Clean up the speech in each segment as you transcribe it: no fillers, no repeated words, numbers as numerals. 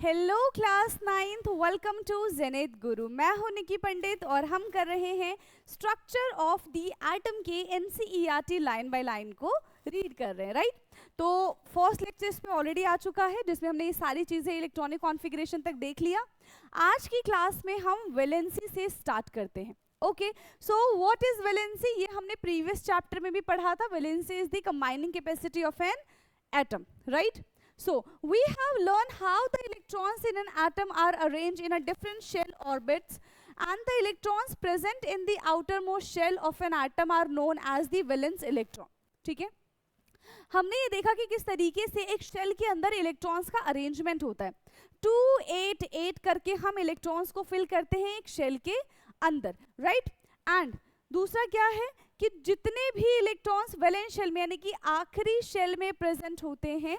Hello class 9th, welcome to जेनेत गुरु। मैं हूं निकी पंडित और हम कर रहे हैं स्ट्रक्चर ऑफ द एटम के एनसीईआरटी लाइन बाय लाइन को रीड कर रहे हैं, राइट। तो फर्स्ट लेक्चर इस पे ऑलरेडी आ चुका है जिसमें हमने ये सारी चीजें इलेक्ट्रॉनिक कॉन्फ़िगरेशन तक देख लिया। आज की क्लास में हम वैलेंसी से स्टार्ट करते हैं। Okay, so what is valency, ये हमने प्रीवियस चैप्टर में भी पढ़ा था। Valency is the combining capacity of an atom, right. So we have learned how the electrons in an atom are arranged in a different shell orbits and the electrons present in the outermost shell of an atom are known as the valence electron। ठीक है, हमने ये देखा कि किस तरीके से एक शेल के अंदर इलेक्ट्रॉन्स का अरेंजमेंट होता है। 2 8 8 करके हम इलेक्ट्रॉन्स को फिल करते हैं एक शेल के अंदर, राइट। एंड दूसरा क्या है कि जितने भी इलेक्ट्रॉन्स वैलेंस शेल में यानी कि आखिरी शेल में प्रेजेंट होते हैं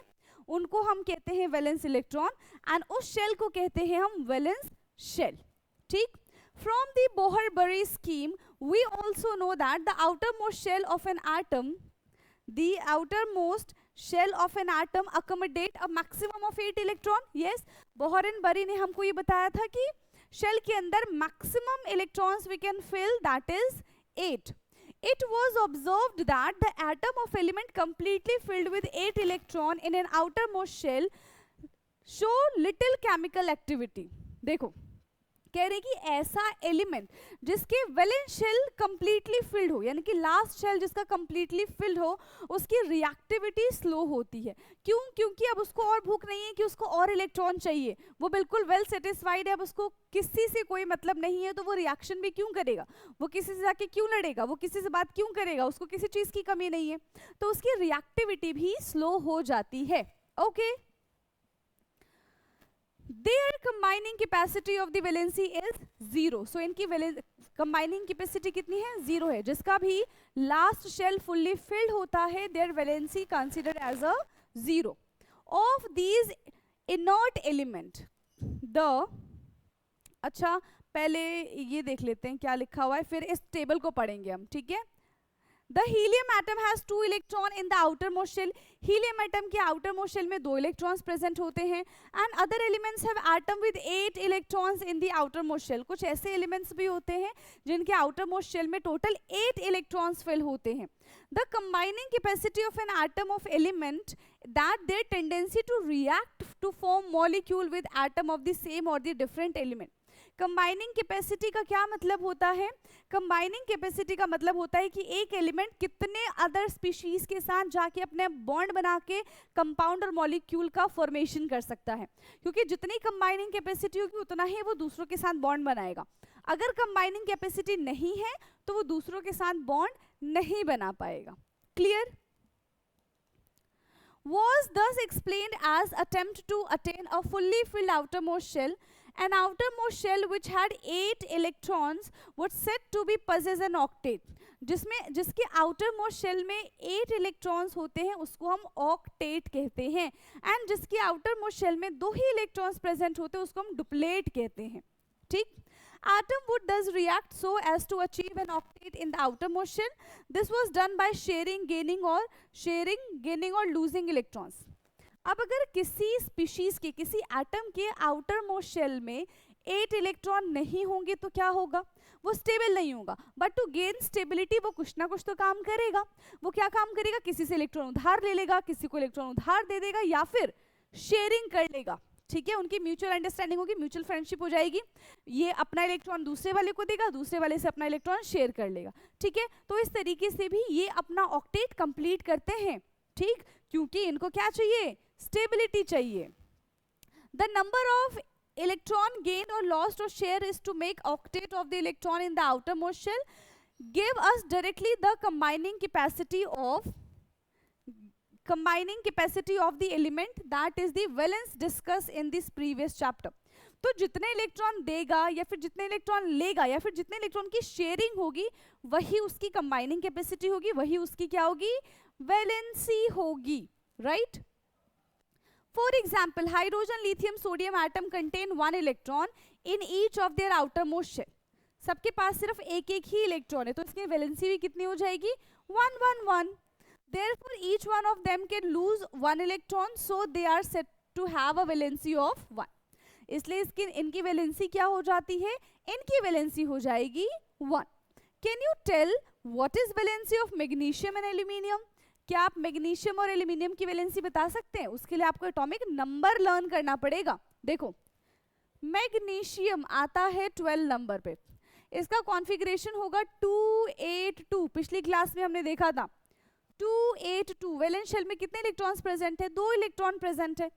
उनको हम कहते हैं वैलेंस इलेक्ट्रॉन एंड उस शेल को कहते हैं हम वैलेंस शेल। ठीक, from the Bohr Bury scheme we also know that the outermost shell of an atom accommodate a maximum of 8 electron. Yes, Bohr Bury ने हमको ये बताया था कि शेल के अंदर maximum electrons we can fill, that is 8। It was observed that the atom of element completely filled with 8 electron in an outermost shell show little chemical activity। देखो, कह रहे कि ऐसा एलिमेंट जिसके वैलेंस शेल कंप्लीटली फिल्ड हो यानी कि last shell जिसका कंप्लीटली फिल्ड हो उसकी रिएक्टिविटी स्लो होती है। क्यों? क्योंकि अब उसको और भूख नहीं है कि उसको और इलेक्ट्रॉन चाहिए, वो बिल्कुल वेल सेटिस्फाइड है, अब उसको किसी से कोई मतलब नहीं है, तो वो रिएक्शन भी क्यों करेगा, वो किसी से जाके क्यों लड़ेगा, वो किसी से बात क्यों करेगा, उसको किसी चीज की कमी नहीं है, तो उसकी रिएक्टिविटी भी स्लो हो जाती है। Okay, their combining capacity of the valency is 0। so इनकी combining capacity कितनी है? 0 है। जिसका भी last shell fully filled होता है their valency considered as a 0। of these inert element the, अच्छा पहले ये देख लेते हैं क्या लिखा हुआ है, फिर इस टेबल को पढ़ेंगे हम, ठीक है। The helium atom has 2 electron in the outermost shell। helium atom के outermost shell में 2 electrons present होते हैं and other elements have atom with 8 electrons in the outermost shell। कुछ ऐसे elements भी होते हैं जिनके outermost shell में total 8 electrons fill होते हैं। The combining capacity of an atom of element that their tendency to react to form molecule with atom of the same or the different element। Combining capacity का क्या मतलब होता है? Combining capacity का मतलब होता है कि एक एलिमेंट कितने अदर स्पीशीज के साथ जाके अपने बॉन्ड बना के कंपाउंड और मॉलिक्यूल का फॉर्मेशन कर सकता है, क्योंकि जितनी कंबाइनिंग कैपेसिटी होगी उतना ही वो दूसरों के साथ बॉन्ड बनाएगा। अगर कंबाइनिंग कैपेसिटी नहीं है तो वो दूसरों के साथ बॉन्ड नहीं बना पाएगा। Clear? Was thus explained as attempt to attain a fully filled outermost shell। An outermost shell which had 8 electrons was said to be possess an octet। जिसके outermost shell में 8 electrons होते हैं उसको हम octet कहते हैं, and जिसके outermost shell में 2 ही electrons present होते हैं उसको हम duplet कहते हैं। ठीक, atom would thus react so as to achieve an octet in the outermost shell। this was done by sharing, gaining or losing electrons। अब अगर किसी स्पीशीज के किसी एटम के आउटर मोस्ट शेल में 8 इलेक्ट्रॉन नहीं होंगे तो क्या होगा? वो स्टेबल नहीं होगा, बट टू गेन स्टेबिलिटी वो कुछ ना कुछ तो काम करेगा। वो क्या काम करेगा? किसी से इलेक्ट्रॉन उधार ले लेगा, किसी को इलेक्ट्रॉन उधार दे देगा, या फिर शेयरिंग कर लेगा। ठीक है, उनकी म्यूचुअल अंडरस्टैंडिंग होगी, म्यूचुअल फ्रेंडशिप हो जाएगी। ये अपना इलेक्ट्रॉन दूसरे वाले को देगा, दूसरे वाले से अपना इलेक्ट्रॉन शेयर कर लेगा। ठीक है, तो इस तरीके से भी ये अपना ऑक्टेट कंप्लीट करते हैं। ठीक, क्योंकि इनको क्या चाहिए? स्टेबिलिटी चाहिए। The number of electron gain or lost or share is to make octet of the electron in the outermost shell give us directly the combining capacity of the element that is the valence discuss in this previous chapter. तो जितने electron देगा या फिर जितने electron लेगा या फिर जितने इलेक्ट्रॉन की शेयरिंग होगी वही उसकी कंबाइनिंग कैपेसिटी होगी, वही उसकी क्या होगी? वैलेंसी होगी, right. For example, hydrogen, lithium, sodium atom contain 1 electron in each of their outermost shell। सबके पास सिर्फ एक एक ही इलेक्ट्रॉन है तो इसकी वैलेंसी भी कितनी हो जाएगी? 1 1 1। Therefore, each one of them can lose 1 electron, so they are said to have a valency of 1। इसलिए इसकी इनकी वैलेंसी क्या हो जाती है, इनकी वैलेंसी हो जाएगी 1. Can you tell what is valency of magnesium and aluminium? क्या आप मैग्नीशियम और एल्यूमिनियम की वैलेंसी बता सकते हैं? उसके लिए आपको एटॉमिक नंबर लर्न करना पड़ेगा. देखो मैग्नीशियम आता है 12 नंबर पे, इसका कॉन्फ़िगरेशन होगा 282. पिछली क्लास में हमने देखा था 282. वैलेंस शेल में कितने इलेक्ट्रॉन्स प्रेजेंट है? 2 इलेक्ट्रॉन प्रेजेंट है.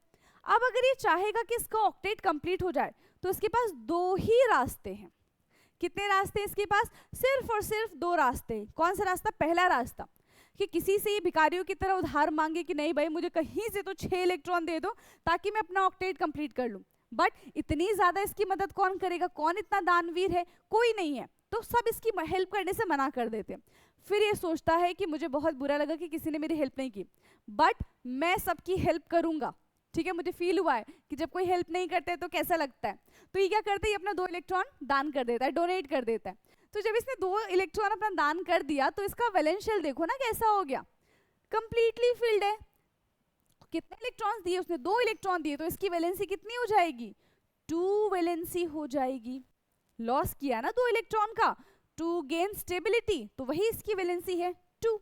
अब अगर ये चाहेगा कि इसका ऑक्टेट कंप्लीट हो जाए तो इसके पास 2 ही रास्ते हैं. कितने रास्ते हैं इसके पास? सिर्फ और सिर्फ 2 रास्ते. कौन सा रास्ता? पहला रास्ता कि किसी से ये भिखारियों की तरह उधार मांगे कि नहीं भाई मुझे कहीं से तो 6 इलेक्ट्रॉन दे दो ताकि मैं अपना ऑक्टेट कंप्लीट कर लूं. बट इतनी ज्यादा इसकी मदद कौन करेगा? कौन इतना दानवीर है? कोई नहीं है. तो सब इसकी हेल्प करने से मना कर देते हैं. फिर ये सोचता है कि मुझे बहुत बुरा लगा कि किसी ने मेरी हेल्प नहीं की, बट मैं सबकी हेल्प करूंगा. ठीक है, मुझे फील हुआ है कि जब कोई हेल्प नहीं करता है तो कैसा लगता है. तो ये क्या करता है, ये अपना 2 इलेक्ट्रॉन दान कर देता है, डोनेट कर देता है. तो जब इसने 2 इलेक्ट्रॉन अपना दान कर दिया तो इसका वैलेंस शेल देखो ना कैसा हो गया, कंप्लीटली फिल्ड है. कितने इलेक्ट्रॉन्स दिए उसने? 2 इलेक्ट्रॉन दिए. तो इसकी वैलेंसी कितनी हो जाएगी? 2 वैलेंसी हो जाएगी. लॉस किया ना 2 इलेक्ट्रॉन का टू गेन स्टेबिलिटी, तो वही इसकी वैलेंसी है 2.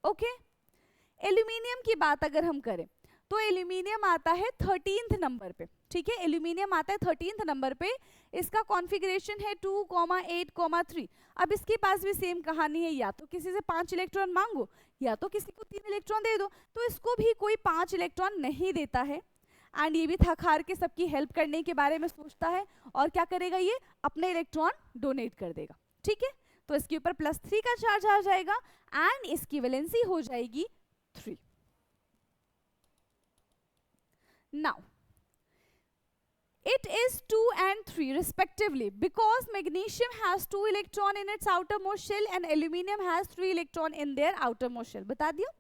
ओके. एल्यूमिनियम की बात अगर हम करें तो एल्यूमिनियम आता है 13th नंबर पे. ठीक है, एल्यूमिनियम आता है 13th नंबर पे. इसका कॉन्फ़िगरेशन है 2,8,3. अब इसके पास भी सेम कहानी है, या तो किसी से 5 इलेक्ट्रॉन मांगो या तो किसी को 3 इलेक्ट्रॉन दे दो. तो इसको भी कोई 5 इलेक्ट्रॉन नहीं देता है. एंड ये भी थक हार के सबकी हेल्प करने के बारे में सोचता है और क्या करेगा, ये अपने इलेक्ट्रॉन डोनेट कर देगा. ठीक है, तो इसके ऊपर +3 का चार्ज आ जाएगा एंड इसकी वैलेंसी हो जाएगी 3. Now, it is 2 and 3 respectively because magnesium has 2 electron in its outermost shell and aluminium has 3 electron in their outermost shell. बता दिया.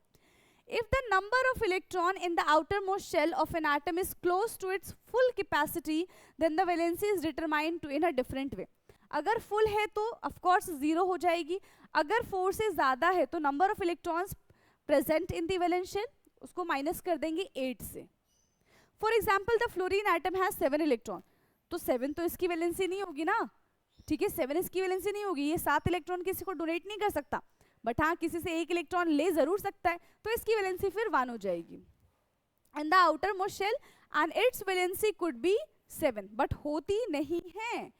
If the number of electron in the outermost shell of an atom is close to its full capacity, then the valency is determined in a different way. अगर full है तो of course 0 हो जाएगी. अगर 4 से ज़्यादा है तो number of electrons present in the valence shell उसको माइनस कर देंगे 8 से. For example the fluorine item has 7 electron, तो 7 तो इसकी वैलेंसी नहीं होगी ना. ठीक है, 7 इसकी वैलेंसी नहीं होगी. ये 7 इलेक्ट्रॉन किसी को डोनेट नहीं कर सकता, बट हाँ किसी से 1 इलेक्ट्रॉन ले जरूर सकता है. तो इसकी वैलेंसी फिर 1 हो जाएगी. And the outermost shell and its valency could be 7, but होती नहीं है.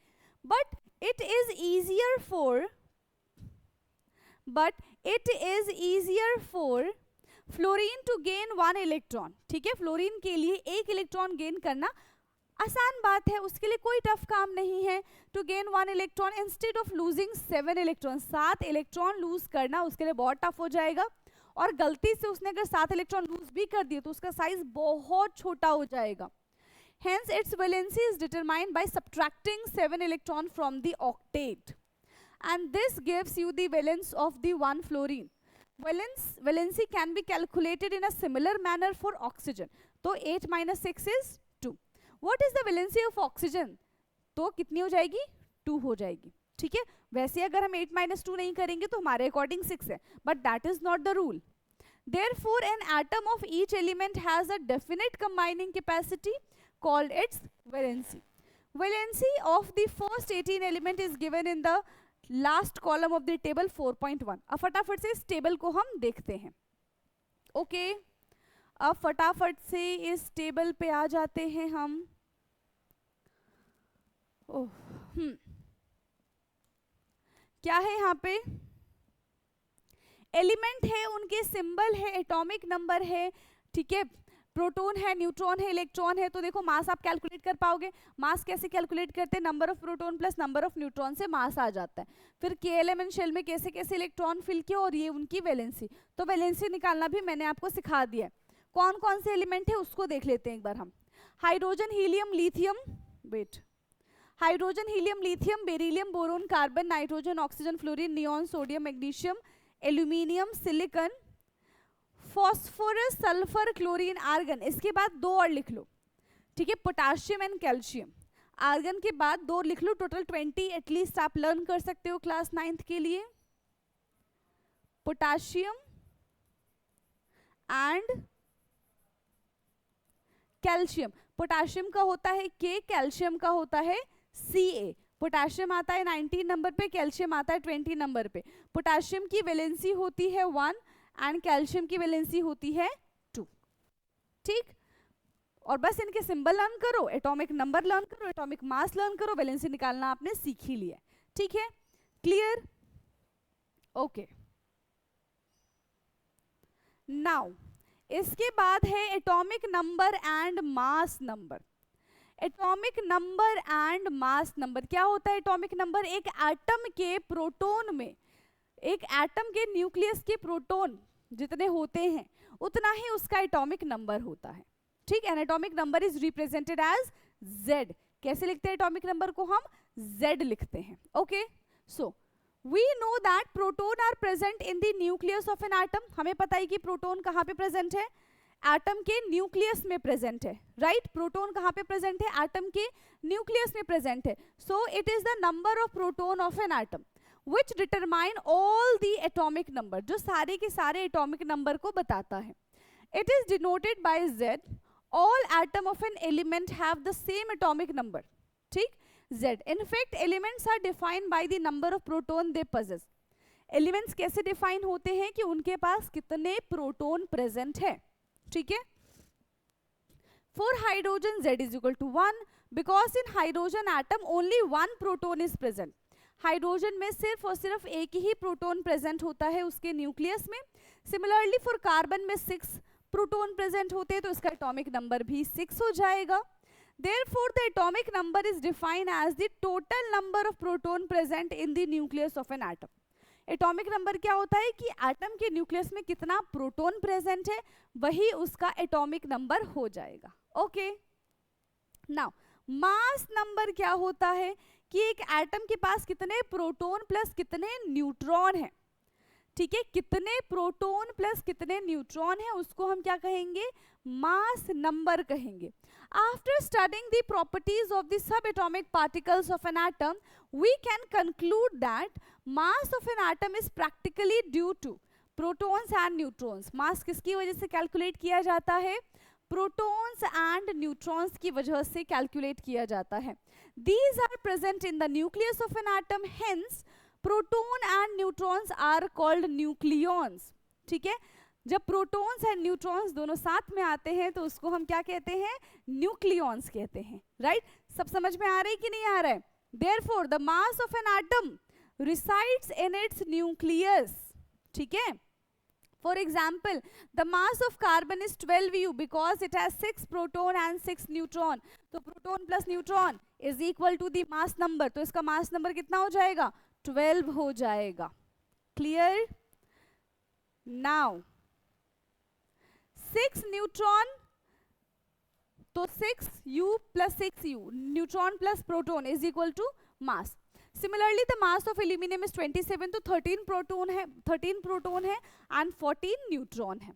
But it is easier for fluorine to gain 1 electron. ठीक है, फ्लोरीन के लिए 1 इलेक्ट्रॉन गेन करना आसान बात है, उसके लिए कोई टफ काम नहीं है. To gain 1 electron instead of losing 7 electron. 7 electron lose करना उसके लिए बहुत टफ हो जाएगा. और गलती से उसने अगर 7 इलेक्ट्रॉन लूज भी कर दिए तो उसका साइज बहुत छोटा हो जाएगा. Hence its valency is determined by subtracting 7 electron from the octet, and this gives you the valence of the 1 fluorine. Valency can be calculated in a similar manner for oxygen. तो 8 minus 6 is 2. What is the valency of oxygen? तो कितनी हो जाएगी? 2 हो जाएगी. ठीक है, वैसे अगर हम 8 minus 2 नहीं करेंगे तो हमारे अकॉर्डिंग 6 है, but that is not the rule. Therefore, an atom of each element has a definite combining capacity called its valency. Valency of the first 18 element is given in the last column of the table 4.1. अब फटाफट से इस table को हम देखते हैं. Okay, अब फटाफट से इस टेबल पे आ जाते हैं हम. ओह क्या है यहाँ पे? एलिमेंट है, उनके सिंबल है, एटॉमिक नंबर है. ठीक है, प्रोटॉन है, न्यूट्रॉन है, इलेक्ट्रॉन है. तो देखो मास आप कैलकुलेट कर पाओगे. मास कैसे कैलकुलेट करते हैं? Number of proton plus number of neutron से मास आ जाता है. फिर KLMN शेल में कैसे कैसे इलेक्ट्रॉन फिल किए और ये उनकी वैलेंसी. तो वैलेंसी निकालना भी मैंने आपको सिखा दिया है. कौन कौन से एलिमेंट है उसको देख लेते हैं एक बार हम. Hydrogen, helium, lithium, hydrogen, helium, lithium, beryllium, boron, carbon, nitrogen, oxygen, fluorine, neon, sodium, magnesium, aluminium, silicon, phosphorus, sulphur, chlorine, argon. इसके बाद 2 और लिख लो. ठीक है, पोटाशियम एंड कैल्शियम. आर्गन के बाद 2 लिख लो. टोटल 20 एटलीस्ट आप लर्न कर सकते हो क्लास 9th के लिए. पोटाशियम एंड कैल्शियम, पोटाशियम का होता है K, कैल्शियम का होता है Ca। पोटाशियम आता है 19 नंबर पे, कैल्शियम आता है 20 नंबर पे। पोटाशियम की वैलेंसी होती है 1 एंड कैल्शियम की वैलेंसी होती है 2। ठीक, और बस इनके सिंबल लर्न करो, एटॉमिक नंबर लर्न करो, एटॉमिक मास लर्न करो, वैलेंसी निकालना आपने सीख ही लिया। ठीक है, क्लियर? ओके, नाउ इसके बाद है atomic number and mass number. Atomic number and mass number क्या होता है? एटॉमिक नंबर एक एटम के प्रोटॉन में, एक एटम के न्यूक्लियस के प्रोटॉन जितने होते हैं उतना ही उसका एटॉमिक नंबर होता है। ठीक, an atomic number is represented as Z। कैसे लिखते हैं एटॉमिक नंबर को? हम Z लिखते हैं। Okay, so we know that proton are present in the nucleus of an atom. हमें पता है कि प्रोटॉन कहाँ पे प्रेजेंट है? एटम के न्यूक्लियस में प्रेजेंट है, राइट? प्रोटॉन कहाँ पे प्रेजेंट है? एटम के न्यूक्लियस में प्रेजेंट है। So it is the number of proton of an atom which determine all the atomic number, जो सारे के सारे एटॉमिक नंबर को बताता है। It is denoted by Z। All atom of an element have the same atomic number। ठीक, Z। In fact, elements are defined by the number of proton they possess। Elements कैसे define होते हैं? कि उनके पास कितने प्रोटॉन प्रेजेंट है। ठीक है, for hydrogen Z is equal to 1 because in hydrogen atom only one proton is present। Hydrogen में सिर्फ और सिर्फ एक ही प्रोटॉन प्रेजेंट होता है उसके न्यूक्लियस में। सिमिलरली फॉर कार्बन में 6 प्रोटॉन प्रेजेंट होते हैं, तो इसका एटॉमिक नंबर भी 6 हो जाएगा। Therefore the atomic number is defined as the total number of proton present in the nucleus of an atom. Atomic number क्या होता है? कि एटम के न्यूक्लियस में कितना प्रोटॉन प्रेजेंट है वही उसका एटॉमिक नंबर हो जाएगा। ओके, नाउ मास नंबर क्या होता है? कि एक एटम के पास कितने प्रोटॉन प्लस कितने न्यूट्रॉन है। ठीक है, कितने प्रोटॉन प्लस कितने न्यूट्रॉन है उसको हम क्या कहेंगे? मास नंबर कहेंगे। After studying the properties of the subatomic particles of an atom we can conclude that mass of an atom is practically due to protons and neutrons. Mass किसकी वजह से calculate किया जाता है? Protons and neutrons की वजह से calculate किया जाता है। These are present in the nucleus of an atom, hence proton and neutrons are called nucleons। ठीक है, जब प्रोटॉन्स एंड न्यूट्रॉन्स दोनों साथ में आते हैं तो उसको हम क्या कहते हैं? न्यूक्लियॉन्स कहते हैं, राइट? सब समझ में आ रहा है कि नहीं आ रहा है? Therefore the mass of an atom resides in its nucleus। ठीक है, for example the mass of carbon is 12U because it has 6 proton and 6 neutron। तो proton plus neutron is equal to the mass number, तो इसका mass number कितना हो जाएगा? 12 हो जाएगा। क्लियर? नाउ 6 न्यूट्रॉन, तो 6U plus 6U, neutron plus proton is equal to mass. Similarly the mass of aluminium is 27, तो 13 प्रोटॉन है एंड 14 न्यूट्रॉन है।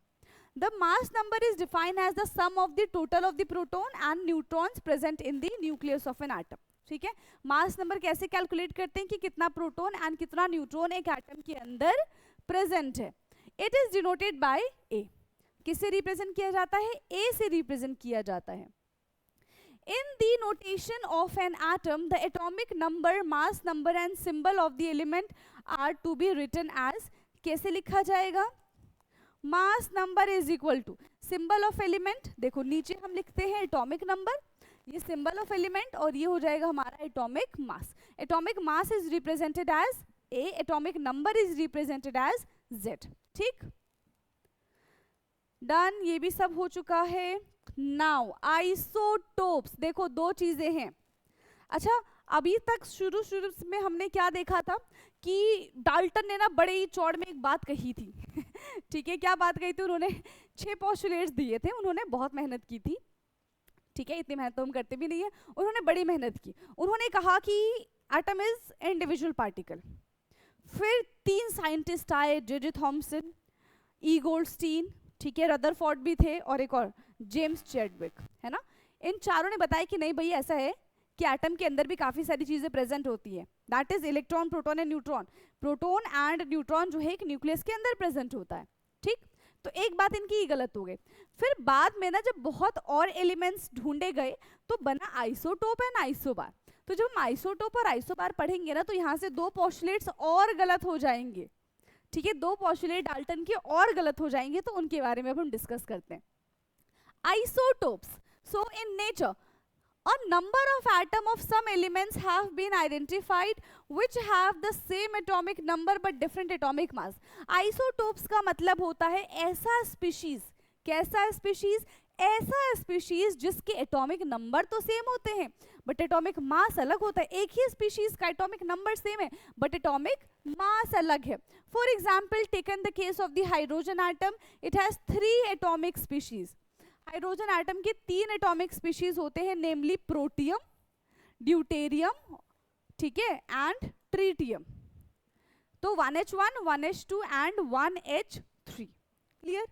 The mass number is defined as the sum of the total of the proton and neutrons present in the nucleus of an atom। ठीक है, mass number कैसे calculate करते हैं? कि कितना प्रोटॉन एंड कितना न्यूट्रॉन एक एटम के अंदर प्रेजेंट है। It is denoted by A। किससे रिप्रेजेंट किया जाता है? A से रिप्रेजेंट किया जाता है। In the notation of an atom, the atomic number, mass number and symbol of the element are to be written as। कैसे लिखा जाएगा? Mass number is equal to symbol of element. देखो नीचे हम लिखते हैं एटॉमिक नंबर, ये symbol of element, और ये हो जाएगा हमारा atomic mass. Atomic mass is represented as A, atomic number is represented as Z। ठीक, डन, ये भी सब हो चुका है। नाउ आइसोटोप्स, देखो दो चीजें हैं। अच्छा, अभी तक शुरू में हमने क्या देखा था? कि डाल्टन ने ना बड़े ही चौड़ में एक बात कही थी। ठीक है, क्या बात कही थी? उन्होंने 6 पोस्टुलेट्स दिए थे, उन्होंने बहुत मेहनत की थी। ठीक है, इतनी मेहनत तो हम करते भी नहीं है, उन्होंने बड़ी मेहनत की। उन्होंने कहा कि एटम इज इंडिविजुअल पार्टिकल। फिर 3 साइंटिस्ट आए, जे थॉमसन, ई गोल्डस्टीन, ठीक है, रदरफोर्ड भी थे, और एक और जेम्स चैडविक, है ना। इन चारों ने बताया कि नहीं भाई ऐसा है कि एटम के अंदर भी काफी सारी चीजें प्रेजेंट होती है, that is electron, proton and neutron. Proton and neutron जो है एक न्यूक्लियस के अंदर प्रेजेंट होता है। ठीक, तो एक बात इनकी गलत हो गई। फिर बाद में ना जब बहुत और एलिमेंट्स ढूंढे गए तो बना आइसोटोप एंड आइसोबार। तो जब हम आइसोटोप और आइसोबार पढ़ेंगे ना तो यहाँ से दो पोस्टुलेट्स और गलत हो जाएंगे, ठीक है, दो पोस्टुलेट डाल्टन के और गलत हो जाएंगे, तो उनके बारे में अब हम डिस्कस करते हैं। Isotopes, so in nature a number of atom of some elements have been identified which have the same atomic number but different atomic mass. Isotopes का मतलब होता है ऐसा स्पीशीज, कैसा स्पीशीज, ऐसा स्पीशीज जिसके एटॉमिक नंबर तो सेम होते हैं बट एटॉमिक मास अलग होता है। एक ही स्पीशीज का एटॉमिक नंबर सेम है बट एटॉमिक मास अलग है। For example taken the case of the hydrogen atom, it has 3 atomic species. Hydrogen atom के 3 एटॉमिक स्पीशीज होते हैं, नेमली प्रोटियम, ड्यूटेरियम, ठीक है, एंड ट्रीटियम। तो 1H1, 1H2 and 1H3। Clear?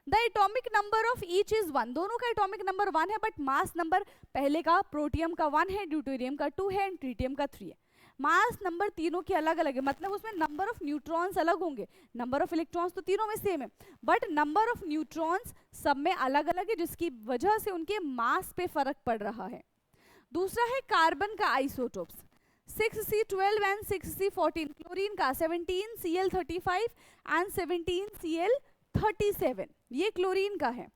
The atomic number of each is 1, दोनों का atomic number 1 है but mass number पहले का प्रोटियम का 1 है, ड्यूटेरियम का 2 है एंड ट्रीटियम का 3 है। मास नंबर तीनों के अलग अलग है, मतलब उसमें नंबर ऑफ न्यूट्रॉन्स अलग होंगे, नंबर ऑफ इलेक्ट्रॉन्स तो तीनों में सेम है बट नंबर ऑफ न्यूट्रॉन्स सब में अलग अलग है, जिसकी वजह से उनके मास पे फर्क पड़ रहा है। दूसरा है कार्बन का isotopes, 6C12 and 6C14, chlorine का 17Cl35 एंड 17Cl37, ये क्लोरीन का है।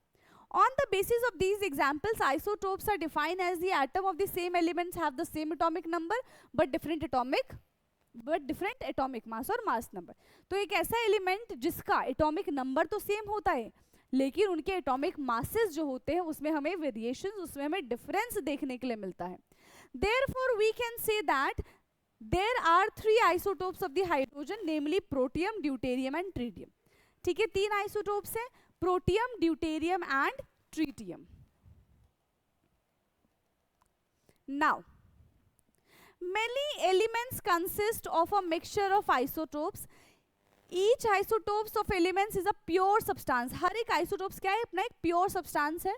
On the basis of these examples, isotopes are defined as the atom of the same elements have the same atomic number but different atomic mass और mass number। तो एक ऐसा element जिसका atomic number तो same होता है लेकिन उनके एटॉमिक मासेस जो होते हैं उसमें हमें वेरिएशंस, उसमें हमें डिफरेंस देखने के लिए मिलता है। Therefore, we can say that there are 3 isotopes of the hydrogen, namely protium, deuterium and tritium। ठीक है, 3 आइसोटोप्स हैं, protium, deuterium and tritium. Now, many elements consist of a mixture of isotopes. Each isotopes of elements is a pure substance. हर एक isotopes क्या है? अपना एक pure substance है।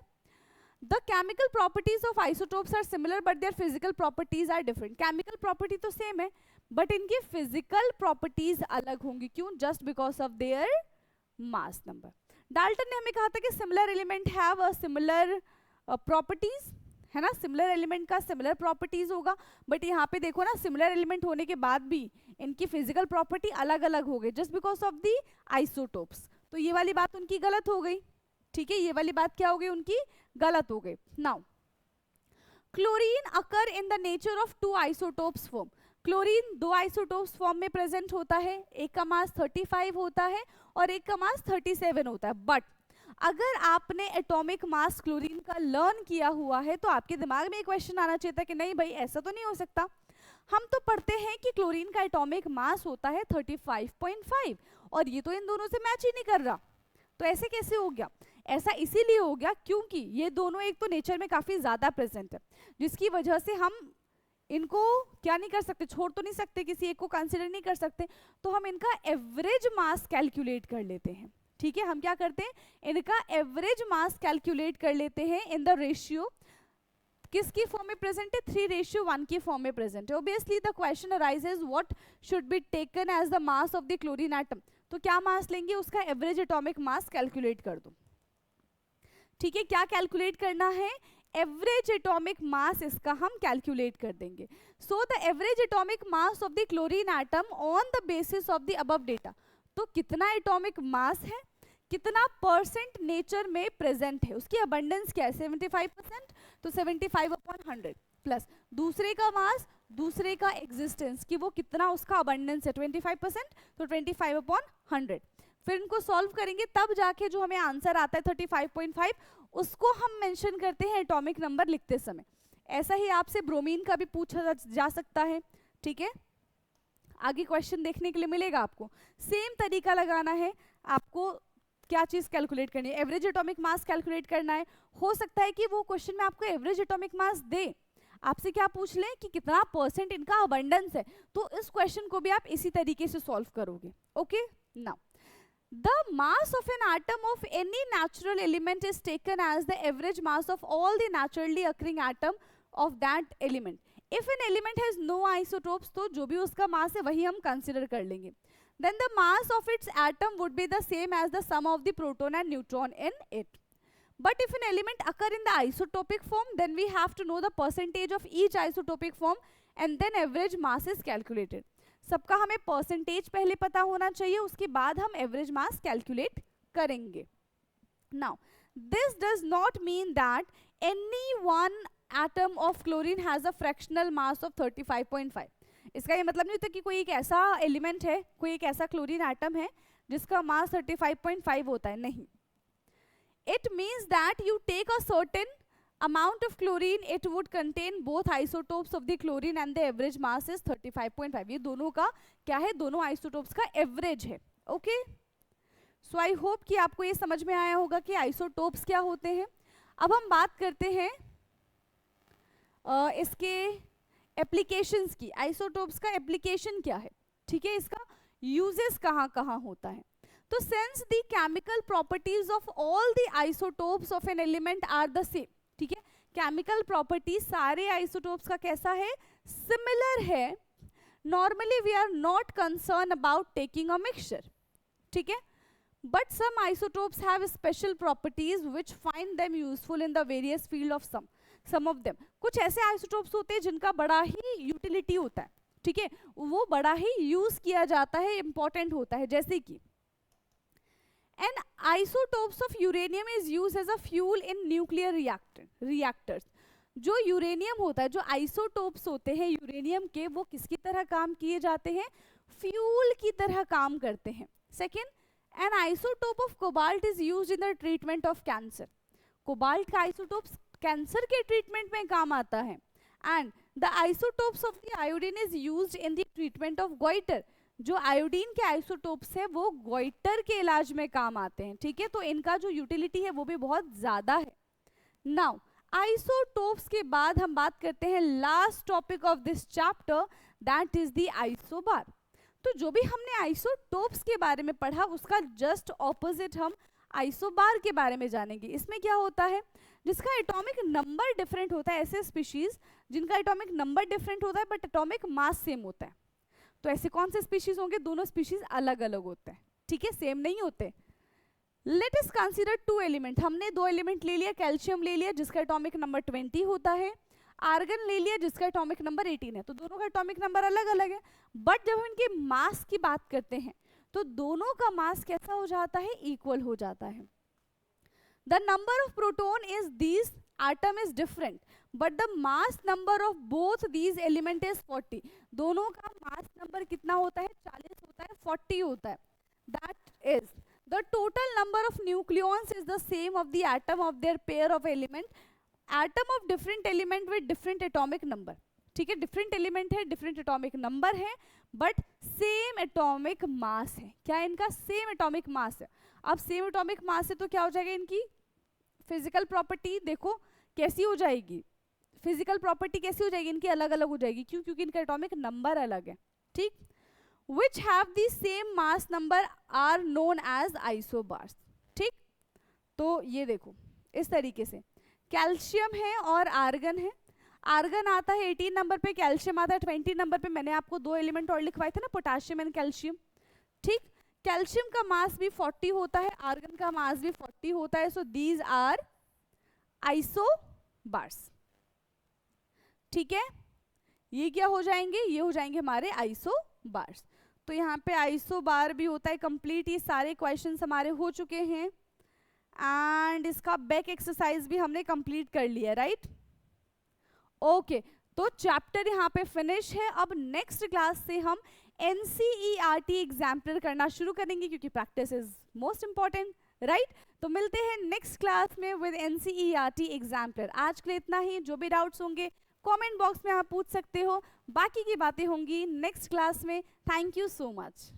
The chemical properties of isotopes are similar but their physical properties are different. Chemical property तो same है but इनकी physical properties अलग होंगी। क्यों? Just because of their mass number। Dalton ने हमें कहा था कि similar element have a similar properties, है ना, सिमिलर एलिमेंट का सिमिलर प्रॉपर्टीज होगा बट यहाँ पे देखो ना, सिमिलर एलिमेंट होने के बाद भी इनकी फिजिकल प्रॉपर्टी अलग अलग हो गई just because of the isotopes. तो ये वाली बात उनकी गलत हो गई, ठीक है, ये वाली बात क्या हो गई? उनकी गलत हो गई। Now, chlorine occur in the nature of 2 isotopes form. Chlorine 2 isotopes form में प्रेजेंट होता है, एक का मास 35 होता है और एक का मास 37 होता है। बट अगर आपने एटॉमिक मास क्लोरीन का लर्न किया हुआ है तो आपके दिमाग में एक क्वेश्चन आना चाहिए था कि नहीं भाई ऐसा तो नहीं हो सकता, हम तो पढ़ते हैं कि क्लोरीन का एटॉमिक मास होता है 35.5 और ये तो इन दोनों से मैच ही नहीं कर रहा, तो ऐसे कैसे हो गया? ऐसा इसीलिए हो गया क्योंकि ये दोनों एक तो नेचर में काफ़ी ज़्यादा प्रेजेंट है जिसकी वजह से हम इनको क्या नहीं कर सकते, छोड़ तो नहीं सकते, किसी एक को कंसिडर नहीं कर सकते, तो हम इनका एवरेज मास कैलकुलेट कर लेते हैं। ठीक है, हम क्या करते हैं, इनका एवरेज मास कैलकुलेट कर लेते हैं इन द रेशियो, किसकी फॉर्म में प्रेजेंट है? 3:1 की फॉर्म में प्रेजेंट है। Obviously the question arises what should be taken as the mass of the chlorine atom, तो क्या मास लेंगे? उसका एवरेज एटॉमिक मास कैलकुलेट कर दो। ठीक है, क्या कैलकुलेट करना है? एवरेज एटॉमिक मास इसका हम कैलकुलेट कर देंगे। So the average atomic mass of the chlorine atom on the basis of the above data, तो कितना एटॉमिक मास है, कितना परसेंट नेचर में प्रेजेंट है, उसकी अबंडेंस क्या है? 75%, तो 75/100 प्लस दूसरे का मास, दूसरे का एग्जिस्टेंस कि वो कितना उसका अबंडेंस है 25%, तो 25/100। फिर इनको सॉल्व करेंगे तब जाके जो हमें आंसर आता है 35.5 उसको हम मेंशन करते हैं एटॉमिक नंबर लिखते समय। ऐसा ही आपसे ब्रोमीन का भी पूछा जा सकता है। ठीक है, आगे क्वेश्चन देखने के लिए मिलेगा आपको। सेम तरीका लगाना है आपको, क्या चीज़ कैलकुलेट करनी है? एवरेज एटॉमिक मास कैलकुलेट करना है। हो सकता है कि वो क्वेश्चन में आपको एवरेज एटॉमिक मास दे, आपसे क्या पूछ लें कि कितना परसेंट इनका अबंडेंस है, तो इस क्वेश्चन को भी आप इसी तरीके से सॉल्व करोगे। Okay, now the mass of an atom of any natural element is taken as the average mass of all the naturally occurring atom of that element. If an element has no isotopes, तो जो भी उसका मास है वही हम consider कर लेंगे। then the mass of its atom would be the same as the sum of the proton and neutron in it. But if an element occur in the isotopic form, then we have to know the percentage of each isotopic form and then average mass is calculated. सबका हमें percentage पहले पता होना चाहिए, उसके बाद हम average mass calculate करेंगे. Now this does not mean that any one atom of chlorine has a fractional mass of 35.5. इसका ये मतलब नहीं होता कि कोई एक ऐसा एलिमेंट है, कोई एक ऐसा क्लोरीन एटम है जिसका मास 35.5 होता है. नहीं, it means that you take a certain amount of chlorine, it would contain both isotopes of the chlorine and the average mass is 35.5. ये दोनों का क्या है, दोनों isotopes का एवरेज है. ओके, सो आई होप कि आपको ये समझ में आया होगा कि isotopes क्या होते हैं. अब हम बात करते हैं इसके एप्लीकेशंस की. आइसोटोप्स का एप्लीकेशन क्या है, ठीक है, इसका यूजेस कहाँ कहाँ होता है. तो since the chemical properties of all the isotopes of an element are the same, ठीक है, केमिकल प्रॉपर्टी सारे आइसोटोप्स का कैसा है, सिमिलर है. Normally we are not concern about taking a mixture, ठीक है, but some isotopes have special properties which find them useful in the various field of some of them. कुछ ऐसे isotopes होते हैं जिनका बड़ा ही यूटिलिटी होता है, ठीक है, वो बड़ा ही यूज किया जाता है, इंपॉर्टेंट होता है. जैसे कि and isotopes of uranium is used as a fuel in nuclear reactors. जो यूरेनियम होता है, जो आइसोटोप्स होते हैं यूरेनियम के, वो किसकी तरह काम किए जाते हैं, फ्यूल की तरह काम करते हैं. Second, N isotope of cobalt is used in the treatment of cancer. Cobalt का आइसोटोप्स कैंसर के ट्रीटमेंट में काम आता है. And the isotopes of the iodine is used in the treatment of goitre. जो आयोडीन के आइसोटोप्स है वो गोइटर के इलाज में काम आते हैं, ठीक है, तो इनका जो यूटिलिटी है वो भी बहुत ज्यादा है. नाउ आइसोटोप्स के बाद हम बात करते हैं last topic of this chapter, that is the isobar. तो जो भी हमने आइसोटोप्स के बारे में पढ़ा उसका जस्ट ऑपोजिट हम आइसोबार के बारे में जानेंगे. इसमें क्या होता है, जिसका एटॉमिक नंबर डिफरेंट होता है, ऐसे स्पीशीज जिनका एटॉमिक नंबर डिफरेंट होता है बट एटॉमिक मास सेम होता है. तो ऐसे कौन से स्पीशीज होंगे, दोनों स्पीशीज अलग अलग होते हैं, ठीक है, सेम नहीं होते. Let us consider two element. हमने दो एलिमेंट ले लिया, कैल्शियम ले लिया जिसका एटॉमिक नंबर 20 होता है, आर्गन ले लिया जिसका एटॉमिक नंबर 18 है. तो दोनों का एटॉमिक नंबर अलग अलग है, बट जब हम इनके मास की बात करते हैं तो दोनों का मास कैसा हो जाता है, इक्वल हो जाता है. The number of proton is this atom is different but the mass number of both these element is 40. दोनों का मास नंबर कितना होता है, 40 होता है, 40 होता है. that is the total number of nucleons is the same of the atom of their pair of element. atom of different element with different atomic number, ठीक है, different element है, different atomic number है, but same atomic mass है. क्या इनका same atomic mass है. अब same atomic mass है तो क्या हो जाएगा, इनकी फिजिकल प्रॉपर्टी देखो कैसी हो जाएगी, फिजिकल प्रॉपर्टी कैसी हो जाएगी, इनकी अलग अलग हो जाएगी. क्यों, क्योंकि इनका एटॉमिक नंबर अलग है, ठीक. Which have the same mass number are known as isobars, ठीक. तो ये देखो इस तरीके से कैल्शियम है और आर्गन है. आर्गन आता है 18 नंबर पे, कैल्शियम आता है 20 नंबर पे. मैंने आपको दो एलिमेंट और लिखवाए थे ना, पोटाशियम एंड कैल्शियम, ठीक. कैल्शियम का मास भी 40 होता है, आर्गन का मास भी 40 होता है. सो दीज आर आइसोबार्स, ठीक है. ये क्या हो जाएंगे, ये हो जाएंगे हमारे आइसोबार्स. तो यहाँ पे आइसोबार भी होता है. कंप्लीट ये सारे क्वेश्चंस हमारे हो चुके हैं एंड इसका बैक एक्सरसाइज भी हमने कंप्लीट कर लिया, राइट. ओके, तो चैप्टर यहाँ पे फिनिश है. अब नेक्स्ट क्लास से हम NCERT एग्जाम्पलर करना शुरू करेंगे क्योंकि practice is most important, right. तो मिलते हैं नेक्स्ट क्लास में विद NCERT एग्जाम्पलर. आज के लिए इतना ही. जो भी डाउट्स होंगे कमेंट बॉक्स में आप पूछ सकते हो. बाकी की बातें होंगी नेक्स्ट क्लास में. Thank you so much.